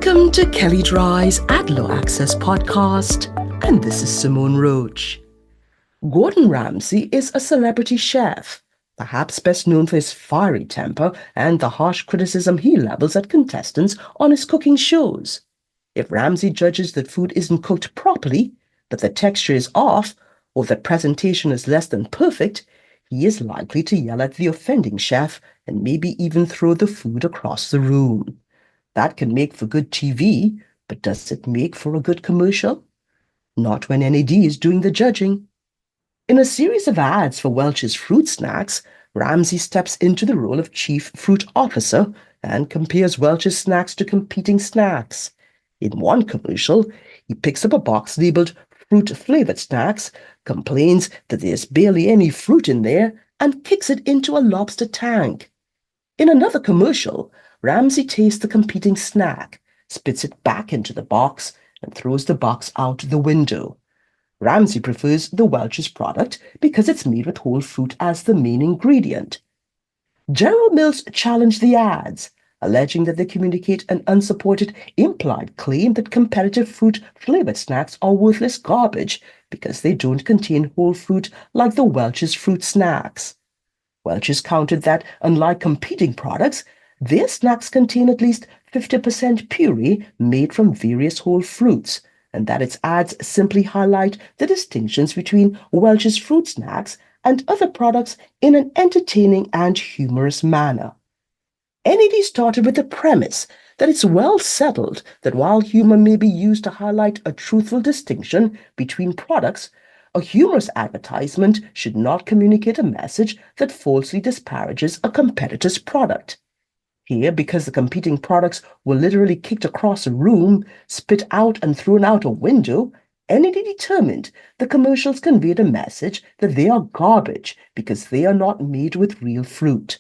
Welcome to KelleyDryeAdLaw Access podcast, and this is Simone Roach. Gordon Ramsay is a celebrity chef, perhaps best known for his fiery temper and the harsh criticism he levels at contestants on his cooking shows. If Ramsay judges that food isn't cooked properly, that the texture is off, or that presentation is less than perfect, he is likely to yell at the offending chef and maybe even throw the food across the room. That can make for good TV, but does it make for a good commercial? Not when NAD is doing the judging. In a series of ads for Welch's fruit snacks, Ramsay steps into the role of chief fruit officer and compares Welch's snacks to competing snacks. In one commercial, he picks up a box labeled fruit-flavored snacks, complains that there's barely any fruit in there, and kicks it into a lobster tank. In another commercial, Ramsay tastes the competing snack, spits it back into the box, and throws the box out the window. Ramsay prefers the Welch's product because it's made with whole fruit as the main ingredient. General Mills challenged the ads, alleging that they communicate an unsupported, implied claim that competitive fruit-flavored snacks are worthless garbage because they don't contain whole fruit like the Welch's fruit snacks. Welch's countered that, unlike competing products, their snacks contain at least 50% puree made from various whole fruits, and that its ads simply highlight the distinctions between Welch's fruit snacks and other products in an entertaining and humorous manner. NAD started with the premise that it's well settled that while humor may be used to highlight a truthful distinction between products, a humorous advertisement should not communicate a message that falsely disparages a competitor's product. Here, because the competing products were literally kicked across a room, spit out and thrown out a window, NAD determined the commercials conveyed a message that they are garbage because they are not made with real fruit.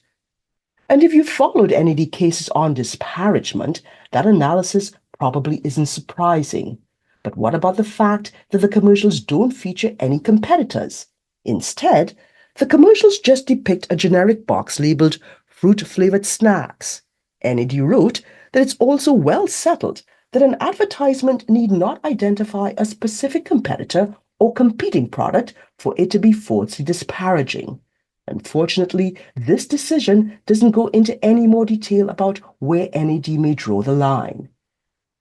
And if you followed NAD cases on disparagement, that analysis probably isn't surprising. But what about the fact that the commercials don't feature any competitors? Instead, the commercials just depict a generic box labeled fruit-flavored snacks. NAD wrote that it's also well settled that an advertisement need not identify a specific competitor or competing product for it to be falsely disparaging. Unfortunately, this decision doesn't go into any more detail about where NAD may draw the line.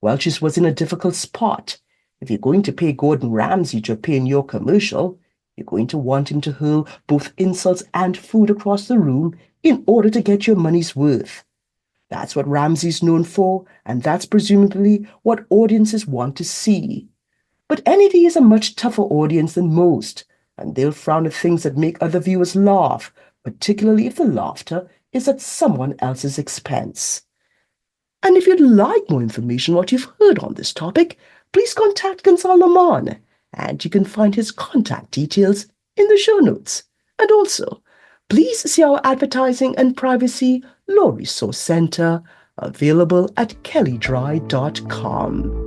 Welch's was in a difficult spot. If you're going to pay Gordon Ramsay to appear in your commercial, you're going to want him to hurl both insults and food across the room in order to get your money's worth. That's what Ramsay's known for, and that's presumably what audiences want to see. But NAD is a much tougher audience than most, and they'll frown at things that make other viewers laugh, particularly if the laughter is at someone else's expense. And if you'd like more information on what you've heard on this topic, please contact Gonzalo Mon, and you can find his contact details in the show notes. And also, please see our Advertising and Privacy Law Resource Center available at KelleyDrye.com.